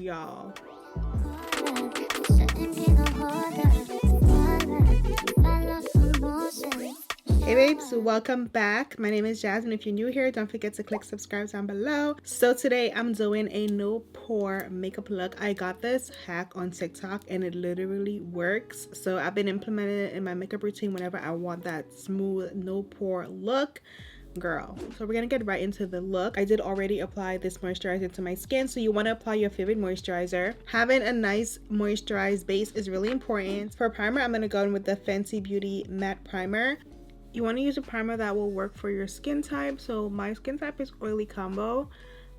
y'all. Hey babes, welcome back. My name is Jasmine. If you're new here, don't forget to click subscribe down below. So today I'm doing a no pore makeup look. I got this hack on TikTok and it literally works. So I've been implementing it in my makeup routine whenever I want that smooth no pore look. Girl, so we're gonna get right into the look. I did already apply this moisturizer to my skin, so you want to apply your favorite moisturizer. Having a nice moisturized base is really important. For primer, I'm gonna go in with the Fenty Beauty matte primer. You want to use a primer that will work for your skin type. So my skin type is oily combo,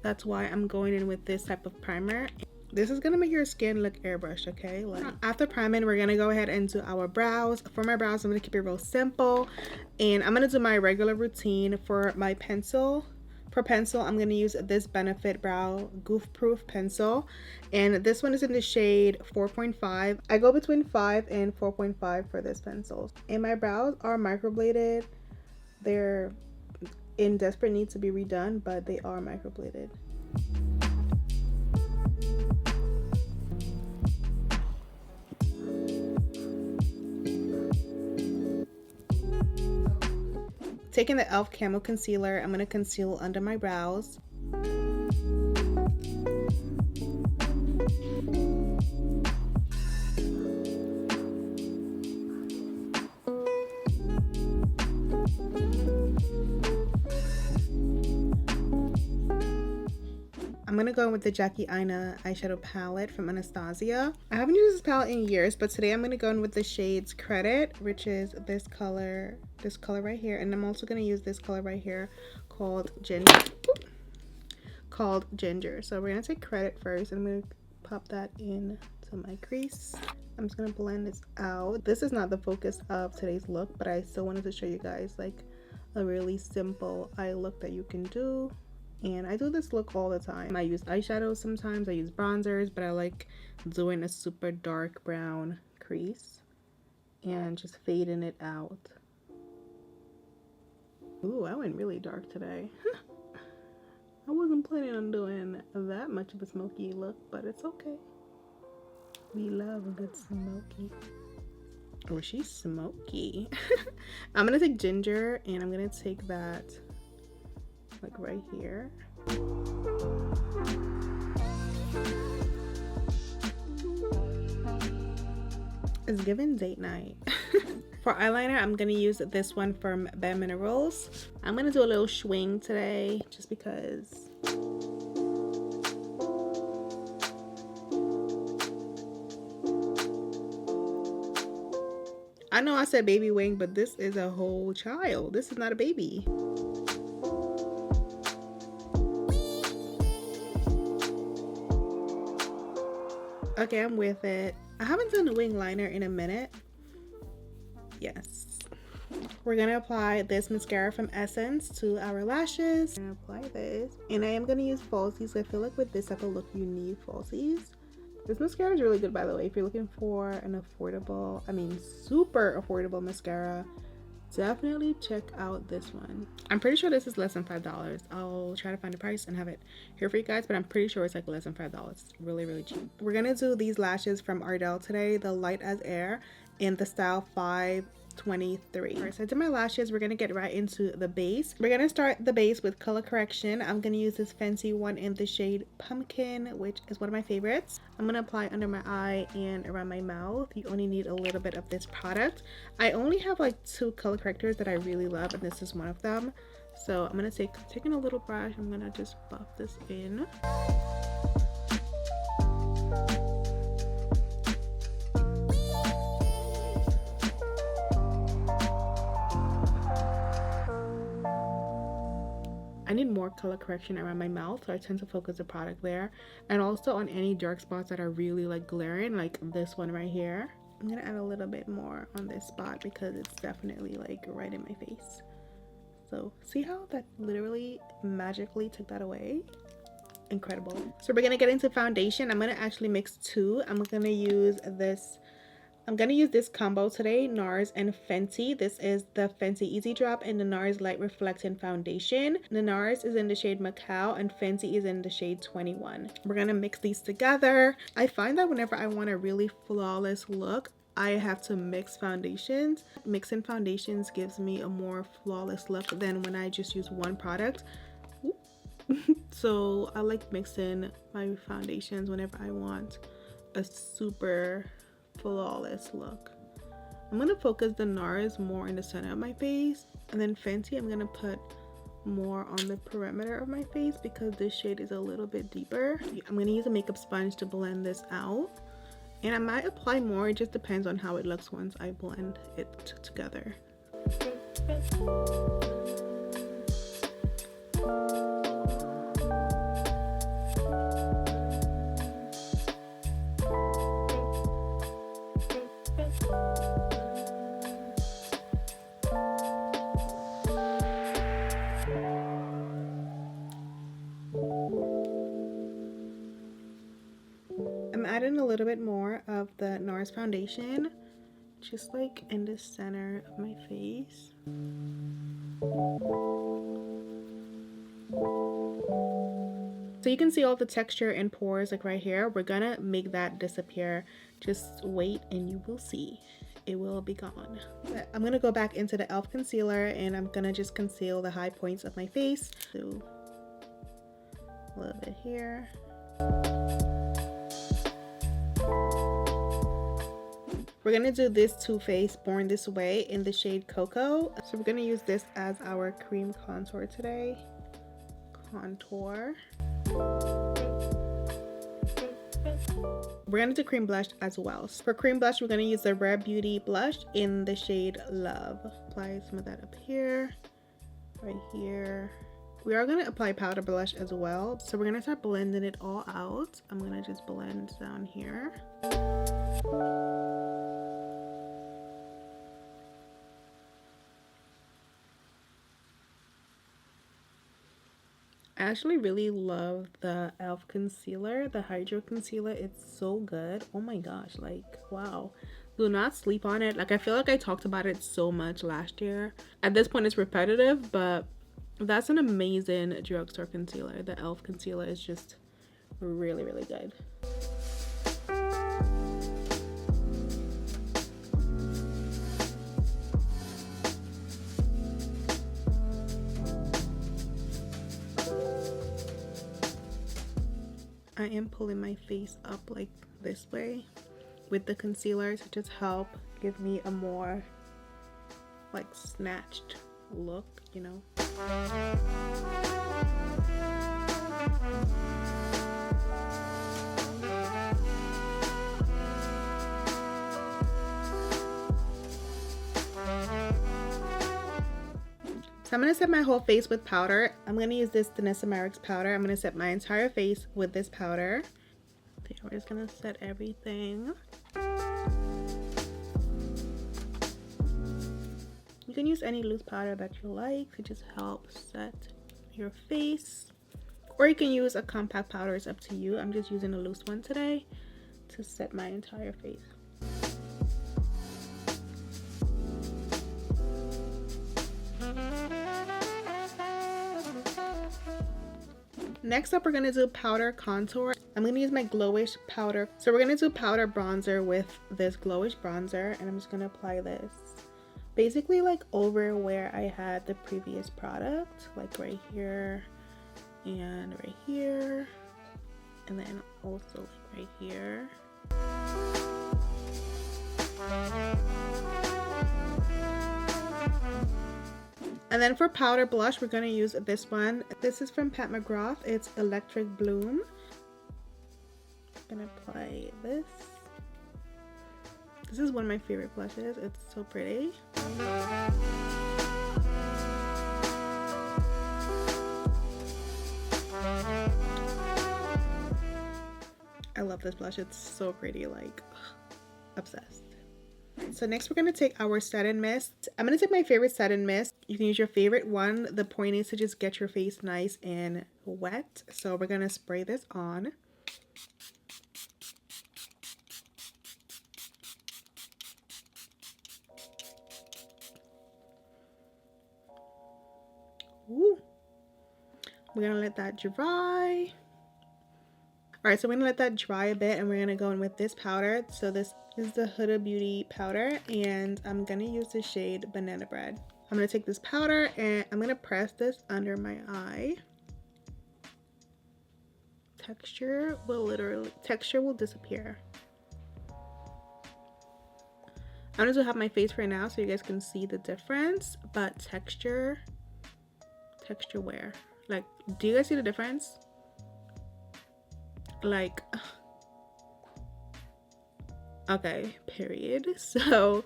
that's why I'm going in with this type of primer. This is gonna make your skin look airbrushed, okay? Like, after priming, we're gonna go ahead and do our brows. For my brows, I'm gonna keep it real simple, and I'm gonna do my regular routine. For my pencil, I'm gonna use this Benefit Brow Goof Proof pencil, and this one is in the shade 4.5. I go between 5 and 4.5 for this pencil. And my brows are microbladed. They're in desperate need to be redone, but they are microbladed. Taking the e.l.f. Camo Concealer, I'm going to conceal under my brows. I'm going to go in with the Jackie Aina eyeshadow palette from Anastasia. I haven't used this palette in years, but today I'm going to go in with the shades Credit, which is this color right here. And I'm also going to use this color right here called Ginger. So we're going to take Credit first, and I'm going to pop that in to my crease. I'm just going to blend this out. This is not the focus of today's look, but I still wanted to show you guys like a really simple eye look that you can do. And I do this look all the time. I use eyeshadows sometimes, I use bronzers, but I like doing a super dark brown crease and just fading it out. Ooh, I went really dark today. I wasn't planning on doing that much of a smoky look, but it's okay. We love a good smoky. Oh, she's smoky. I'm gonna take Ginger, and I'm gonna take that like right here. It's giving date night. For eyeliner, I'm gonna use this one from Bare Minerals. I'm gonna do a little swing today just because. I know I said baby wing, but this is a whole child. This is not a baby. Okay, I'm with it. I haven't done a wing liner in a minute. Yes. We're gonna apply this mascara from Essence to our lashes. I'm gonna apply this. And I am gonna use falsies. I feel like with this type of look, you need falsies. This mascara is really good, by the way. If you're looking for an affordable, I mean super affordable mascara, definitely check out this one. I'm pretty sure this is less than $5. I'll try to find a price and have it here for you guys, but I'm pretty sure it's like less than $5. It's really, really cheap. We're gonna do these lashes from Ardell today, the Light as Air in the style 523. Alright, so I did my lashes. We're gonna get right into the base. We're gonna start the base with color correction. I'm gonna use this Fenty one in the shade Pumpkin, which is one of my favorites. I'm gonna apply under my eye and around my mouth. You only need a little bit of this product. I only have like 2 color correctors that I really love, and this is one of them. So I'm gonna taking a little brush, I'm gonna just buff this in. I need more color correction around my mouth, so I tend to focus the product there, and also on any dark spots that are really like glaring, like this one right here. I'm gonna add a little bit more on this spot because it's definitely like right in my face. So see how that literally magically took that away? Incredible. So we're gonna get into foundation. I'm gonna actually mix 2. I'm gonna use this I'm gonna use this combo today, NARS and Fenty. This is the Fenty Easy Drop and the NARS Light Reflecting Foundation. The NARS is in the shade Macao and Fenty is in the shade 21. We're gonna mix these together. I find that whenever I want a really flawless look, I have to mix foundations. Mixing foundations gives me a more flawless look than when I just use one product. So I like mixing my foundations whenever I want a super flawless look. I'm gonna focus the NARS more in the center of my face, and then Fenty I'm gonna put more on the perimeter of my face because this shade is a little bit deeper. I'm gonna use a makeup sponge to blend this out, and I might apply more. It just depends on how it looks once I blend it together. I'm adding a little bit more of the NARS foundation, just like in the center of my face. So you can see all the texture and pores like right here. We're gonna make that disappear. Just wait and you will see. It will be gone. I'm gonna go back into the e.l.f. concealer and I'm gonna just conceal the high points of my face. So a little bit here. We're gonna do this Too Faced Born This Way in the shade Cocoa. So we're gonna use this as our cream contour today. Contour. We're gonna do cream blush as well. So for cream blush, we're gonna use the Rare Beauty blush in the shade Love. Apply some of that up here, right here. We are gonna apply powder blush as well. So we're gonna start blending it all out. I'm gonna just blend down here. I actually really love the e.l.f. concealer, the Hydro Concealer. It's so good. Oh my gosh, like, wow. Do not sleep on it. Like, I feel like I talked about it so much last year. At this point, it's repetitive, but that's an amazing drugstore concealer. The e.l.f. concealer is just really, really good. I am pulling my face up like this way with the concealer to just help give me a more like snatched look, you know. So I'm going to set my whole face with powder. I'm going to use this ETHNICITY powder. I'm going to set my entire face with this powder. Okay, we're just going to set everything. You can use any loose powder that you like to just help set your face. Or you can use a compact powder, it's up to you. I'm just using a loose one today to set my entire face. Next up, we're going to do powder contour. I'm going to use my glowish powder. So we're going to do powder bronzer with this glowish bronzer, and I'm just going to apply this basically like over where I had the previous product, like right here and right here, and then also like right here. And then for powder blush, we're going to use this one. This is from Pat McGrath. It's Electric Bloom. I'm going to apply this. This is one of my favorite blushes. It's so pretty. I love this blush. It's so pretty, like, obsessed. So next we're going to take our satin mist. I'm going to take my favorite satin mist. You can use your favorite one. The point is to just get your face nice and wet. So we're going to spray this on. Ooh. We're gonna let that dry. All right, so we're gonna let that dry a bit, and we're gonna go in with this powder. So this is the Huda Beauty powder, and I'm gonna use the shade Banana Bread. I'm gonna take this powder and I'm gonna press this under my eye. Texture will disappear. I'm gonna have my face right now so you guys can see the difference, but texture where? Like, do you guys see the difference? Like, okay, period. So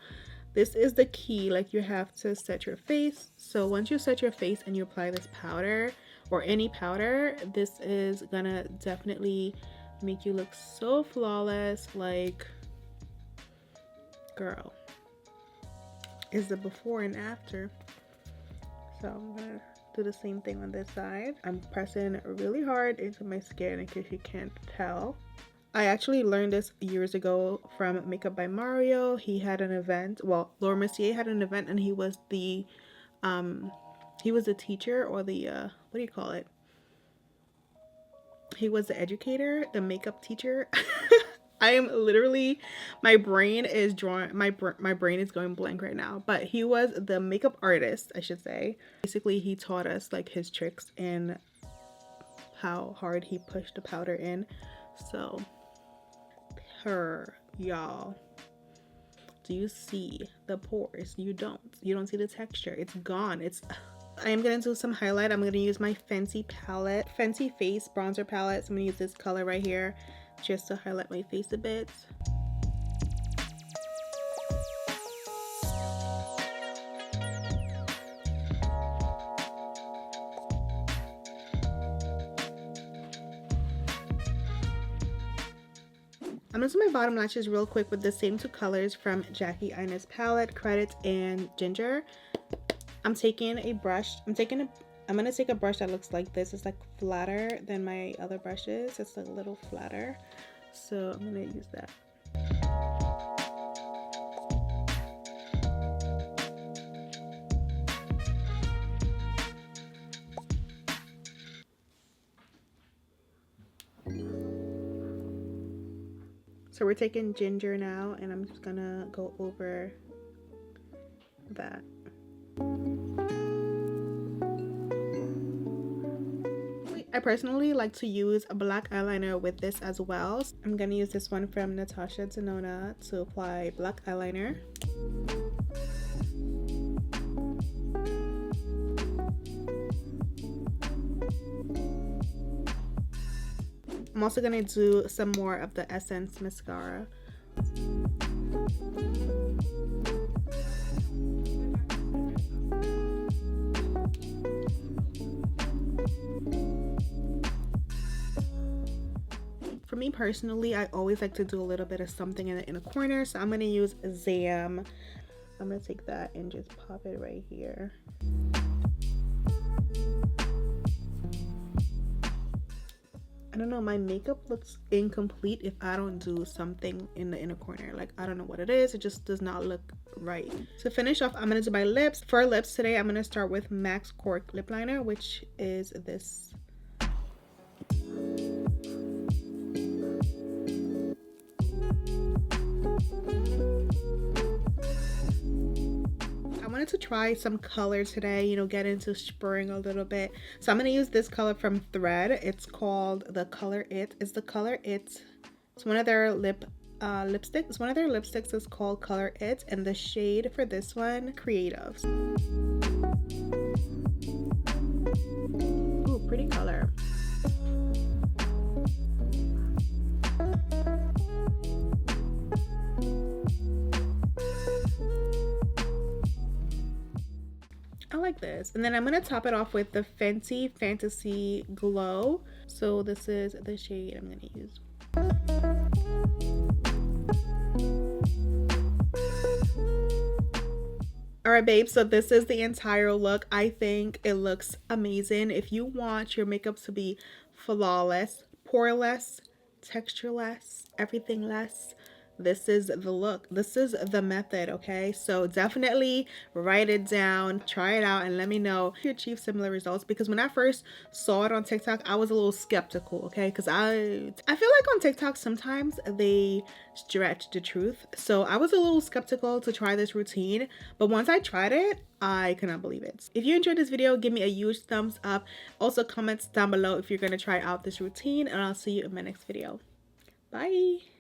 this is the key. Like, you have to set your face. So once you set your face and you apply this powder or any powder, this is gonna definitely make you look so flawless. Like, girl, is the before and after. So I'm gonna do the same thing on this side. I'm pressing really hard into my skin in case you can't tell. I actually learned this years ago from Makeup by Mario. He had an event, well, Laura Mercier had an event, and he was the teacher, or the what do you call it? He was the educator, the makeup teacher. I am literally, my brain is going blank right now, but he was the makeup artist, I should say. Basically, he taught us like his tricks and how hard he pushed the powder in. So y'all, do you see the pores? You don't see the texture. It's gone. I am gonna do some highlight. I'm gonna use my Fenty Face bronzer palette. So I'm gonna use this color right here just to highlight my face a bit. I'm gonna do my bottom lashes real quick with the same two colors from Jackie Aina's palette, Credit and Ginger. I'm taking a brush. I'm gonna take a brush that looks like this. It's like flatter than my other brushes. It's a little flatter. So I'm gonna use that. So we're taking Ginger now, and I'm just gonna go over that. I personally like to use a black eyeliner with this as well. I'm gonna use this one from Natasha Denona to apply black eyeliner. I'm also gonna do some more of the Essence mascara. For me personally, I always like to do a little bit of something in the inner corner, so I'm gonna use Zam. I'm gonna take that and just pop it right here. I don't know, my makeup looks incomplete if I don't do something in the inner corner. Like, I don't know what it is, it just does not look right. To finish off, I'm gonna do my lips. For lips today, I'm gonna start with Max Cork lip liner, which is this. I wanted to try some color today, you know, get into spring a little bit. So I'm going to use this color from Thread. It's called the Color It. It's the Color It. It's one of their lipsticks. One of their lipsticks is called Color It, and the shade for this one, Creatives. Ooh, pretty color. I like this. And then I'm going to top it off with the Fenty Fantasy Glow. So this is the shade I'm going to use. Alright babes, so this is the entire look. I think it looks amazing. If you want your makeup to be flawless, pore-less, texture-less, everything less, this is the look. This is the method, okay? So definitely write it down, try it out, and let me know if you achieve similar results, because when I first saw it on TikTok, I was a little skeptical, okay? Because I feel like on TikTok sometimes they stretch the truth. So I was a little skeptical to try this routine, but once I tried it, I cannot believe it. If you enjoyed this video, give me a huge thumbs up. Also comment down below if you're going to try out this routine, and I'll see you in my next video. Bye.